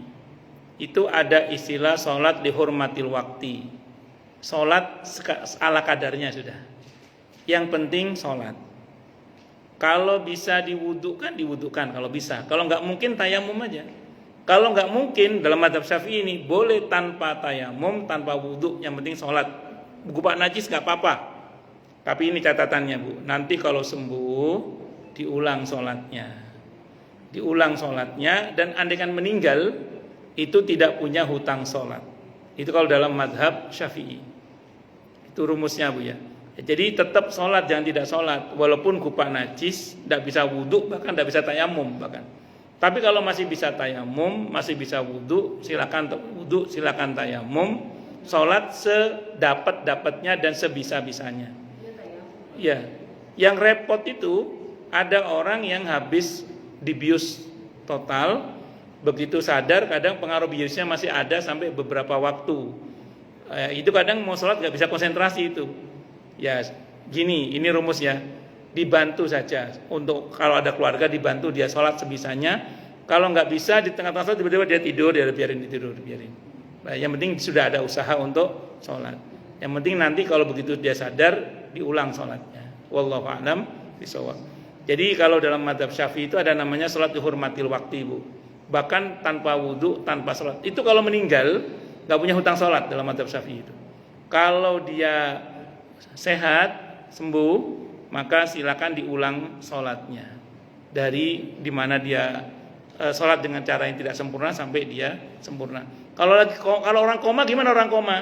Speaker 1: itu ada istilah sholat dihormatil wakti. Sholat ala kadarnya sudah. Yang penting sholat. Kalau bisa diwudukan kalau bisa. Kalau nggak mungkin tayamum aja. Kalau nggak mungkin dalam madhab Syafi'i ini boleh tanpa tayamum, tanpa wudu, yang penting sholat. Gupak najis nggak apa-apa. Tapi ini catatannya Bu, nanti kalau sembuh diulang sholatnya. Diulang sholatnya, dan andaikan meninggal itu tidak punya hutang sholat. Itu kalau dalam madhab Syafi'i. Itu rumusnya Bu ya. Jadi tetap sholat, jangan tidak sholat. Walaupun kupak najis, tidak bisa wudhu, bahkan tidak bisa tayamum bahkan. Tapi kalau masih bisa tayamum, masih bisa wudhu, silakan wudhu, silakan tayamum. Sholat sedapat-dapatnya dan sebisa-bisanya. Ya, yang repot itu ada orang yang habis dibius total, begitu sadar kadang pengaruh biusnya masih ada sampai beberapa waktu. Itu kadang mau sholat nggak bisa konsentrasi itu. Ya, gini, ini rumusnya, dibantu saja. Untuk kalau ada keluarga dibantu dia sholat sebisanya. Kalau nggak bisa di tengah-tengah sholat tiba-tiba dia tidur, dia biarin tidur, biarin. Nah, yang penting sudah ada usaha untuk sholat. Yang penting nanti kalau begitu dia sadar diulang sholatnya. Wallahu a'lam bishawab. Jadi kalau dalam mazhab Syafi'i itu ada namanya sholat dihormatil waktu Bu. Bahkan tanpa wudhu, tanpa sholat. Itu kalau meninggal nggak punya hutang sholat dalam mazhab Syafi'i itu. Kalau dia sehat, sembuh, maka silakan diulang sholatnya dari dimana dia sholat dengan cara yang tidak sempurna sampai dia sempurna. Kalau orang koma, gimana orang koma?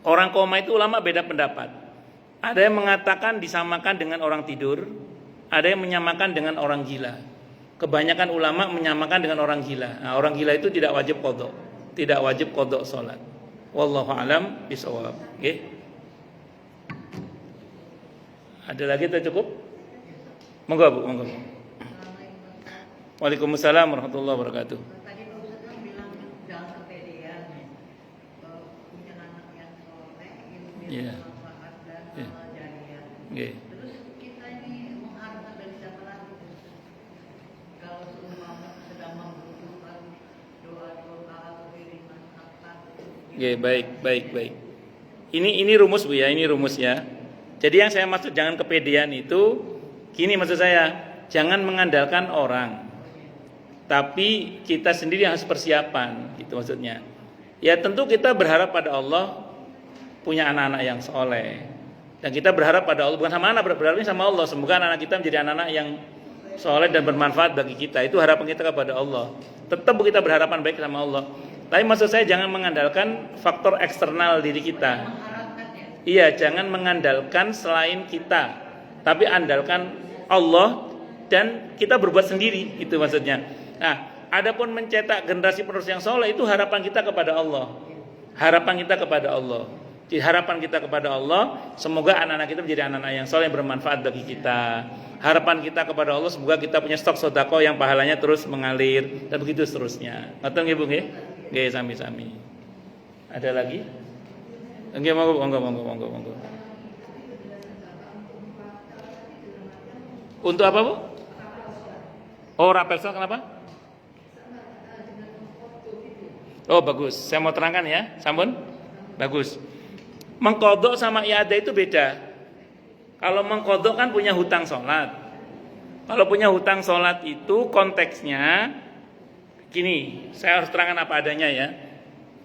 Speaker 1: Orang koma itu ulama beda pendapat. Ada yang mengatakan disamakan dengan orang tidur, ada yang menyamakan dengan orang gila. Kebanyakan ulama menyamakan dengan orang gila. Nah, orang gila itu tidak wajib qadha, tidak wajib qadha sholat. Wallahu a'lam bishawab. Okay. Ada lagi atau cukup? Monggo Bu, monggo. Waalaikumsalam warahmatullahi wabarakatuh.
Speaker 2: Tadi Pak Ustaz kan bilang jangan kepedean, punya anak yang soleh, ilmu yang bermanfaat dan jariah. Terus kita ini mengharapkan dari siapa lagi? Kalau seumpama sedang membutuhkan doa-doa atau kiriman apa?
Speaker 1: Baik. Ini rumus Bu ya, ini rumus ya. Jadi yang saya maksud jangan kepedean itu, gini maksud saya, jangan mengandalkan orang. Tapi kita sendiri harus persiapan, gitu maksudnya. Ya tentu kita berharap pada Allah punya anak-anak yang soleh. Dan kita berharap pada Allah, bukan sama anak, berharapnya sama Allah. Semoga anak-anak kita menjadi anak-anak yang soleh dan bermanfaat bagi kita. Itu harapan kita kepada Allah. Tetap kita berharapan baik sama Allah. Tapi maksud saya jangan mengandalkan faktor eksternal diri kita. Iya, jangan mengandalkan selain kita. Tapi andalkan Allah dan kita berbuat sendiri, itu maksudnya. Nah, adapun mencetak generasi penerus yang soleh itu harapan kita kepada Allah. Harapan kita kepada Allah. Jadi harapan kita kepada Allah, semoga anak-anak kita menjadi anak-anak yang soleh yang bermanfaat bagi kita. Harapan kita kepada Allah, semoga kita punya stok sedekah yang pahalanya terus mengalir dan begitu seterusnya. Ngoten nggih Bu nggih? Nggih sami-sami. Ada lagi? Nggih monggo. Untuk apa Bu? Oh, rapelson kenapa? Oh bagus, saya mau terangkan ya, sampun. Bagus. Mengkodok sama i'adah itu beda. Kalau mengkodok kan punya hutang sholat. Kalau punya hutang sholat itu konteksnya gini, saya harus terangkan apa adanya ya.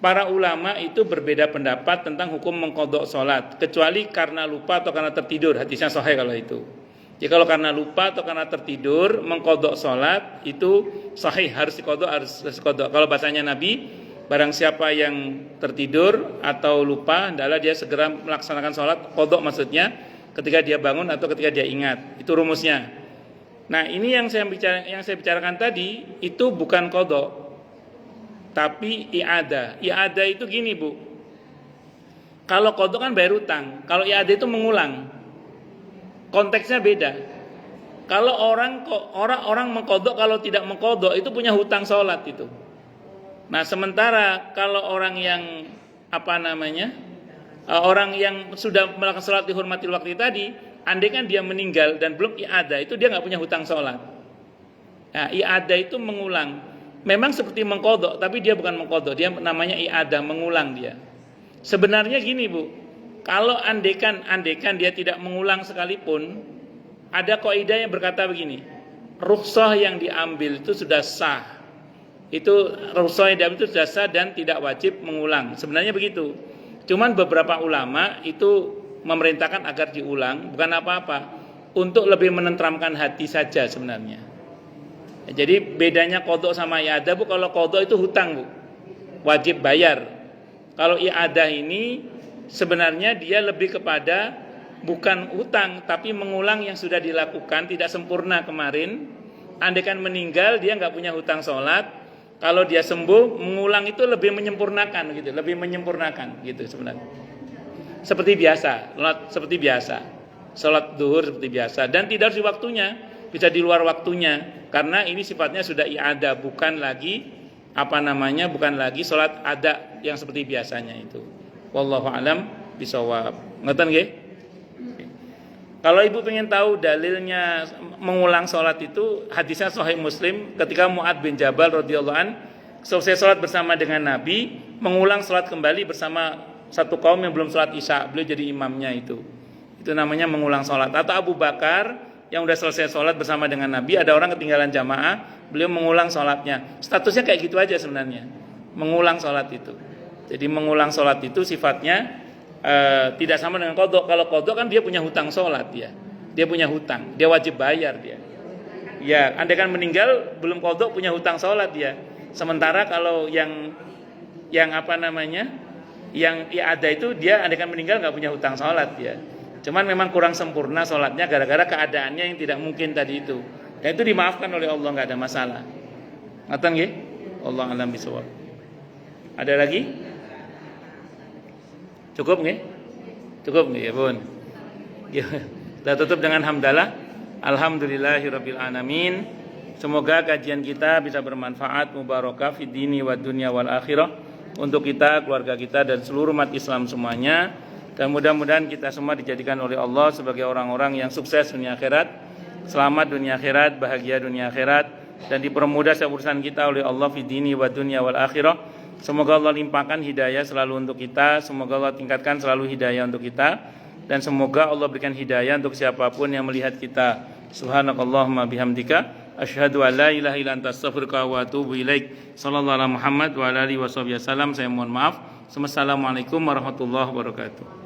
Speaker 1: Para ulama itu berbeda pendapat tentang hukum mengkodok sholat, kecuali karena lupa atau karena tertidur. Hadisnya sahih kalau itu. Jadi kalau karena lupa atau karena tertidur mengkodok sholat itu sahih, harus dikodok, harus dikodok. Kalau bahasanya Nabi, barang siapa yang tertidur atau lupa, hendaklah dia segera melaksanakan sholat, kodok maksudnya ketika dia bangun atau ketika dia ingat. Itu rumusnya. Nah ini yang saya bicarakan tadi itu bukan kodok, tapi i'adah. I'adah itu gini Bu. Kalau kodok kan bayar utang, kalau i'adah itu mengulang. Konteksnya beda. Kalau orang mengkodok, kalau tidak mengkodok itu punya hutang sholat itu. Nah sementara kalau orang yang orang yang sudah melakukan sholat dihormati waktu tadi, andai kan dia meninggal dan belum i'adah, itu dia nggak punya hutang sholat. Nah i'adah itu mengulang. Memang seperti mengkodok, tapi dia bukan mengkodok, dia namanya i'adah, mengulang dia. Sebenarnya gini Bu, kalau andaikan dia tidak mengulang sekalipun, ada kaidah yang berkata begini, rukhsah yang diambil itu sudah sah. Itu rukhsah yang diambil itu sudah sah dan tidak wajib mengulang. Sebenarnya begitu. Cuman beberapa ulama itu memerintahkan agar diulang, bukan apa-apa, untuk lebih menenteramkan hati saja sebenarnya. Jadi bedanya qadha sama i'adah, Bu, kalau qadha itu hutang, Bu, wajib bayar. Kalau i'adah ini sebenarnya dia lebih kepada bukan hutang, tapi mengulang yang sudah dilakukan tidak sempurna kemarin. Andaikan meninggal dia nggak punya hutang sholat, kalau dia sembuh mengulang itu lebih menyempurnakan gitu, lebih menyempurnakan gitu sebenarnya. Seperti biasa, seperti biasa, sholat duhur seperti biasa, dan tidak harus di waktunya, bisa di luar waktunya, karena ini sifatnya sudah i'adah, bukan lagi bukan lagi sholat ada yang seperti biasanya itu. Wallahu alam bisawab. Ngeten nggih? Kalau ibu pengen tahu dalilnya mengulang sholat itu, hadisnya Sahih Muslim ketika Mu'adz bin Jabal radhiyallahu an selesai sholat bersama dengan Nabi, mengulang sholat kembali bersama satu kaum yang belum sholat isya, beliau jadi imamnya itu namanya mengulang sholat. Atau Abu Bakar yang udah selesai sholat bersama dengan Nabi, ada orang ketinggalan jamaah, beliau mengulang sholatnya. Statusnya kayak gitu aja sebenarnya, mengulang sholat itu. Jadi mengulang sholat itu sifatnya tidak sama dengan qadha. Kalau qadha kan dia punya hutang sholat, dia punya hutang, dia wajib bayar dia. Ya, andaikan meninggal belum qadha punya hutang sholat dia. Sementara kalau yang yang i'adah itu dia andaikan meninggal nggak punya hutang sholat dia. Cuman memang kurang sempurna sholatnya gara-gara keadaannya yang tidak mungkin tadi itu. Dan itu dimaafkan oleh Allah, nggak ada masalah. Ngaten nggih? Allah alam bisawab. Ada lagi? Cukup nggih? Cukup nggih ya, Bun? Kita tutup dengan hamdalah. Alhamdulillahirabbil alamin. Semoga kajian kita bisa bermanfaat, mubarakah fid dini wad dunya wal akhirah untuk kita, keluarga kita dan seluruh umat Islam semuanya. Dan mudah-mudahan kita semua dijadikan oleh Allah sebagai orang-orang yang sukses dunia akhirat, selamat dunia akhirat, bahagia dunia akhirat, dan dipermudah urusan kita oleh Allah fid dini wad dunya wal akhirah. Semoga Allah limpahkan hidayah selalu untuk kita, semoga Allah tingkatkan selalu hidayah untuk kita, dan semoga Allah berikan hidayah untuk siapapun yang melihat kita. Subhanakallahumma bihamdika asyhadu an la ilaha illa anta astaghfiruka wa atubu ilaik. Sallallahu alaihi Muhammad wa ala alihi wasallam. Saya mohon maaf. Wassalamualaikum warahmatullahi wabarakatuh.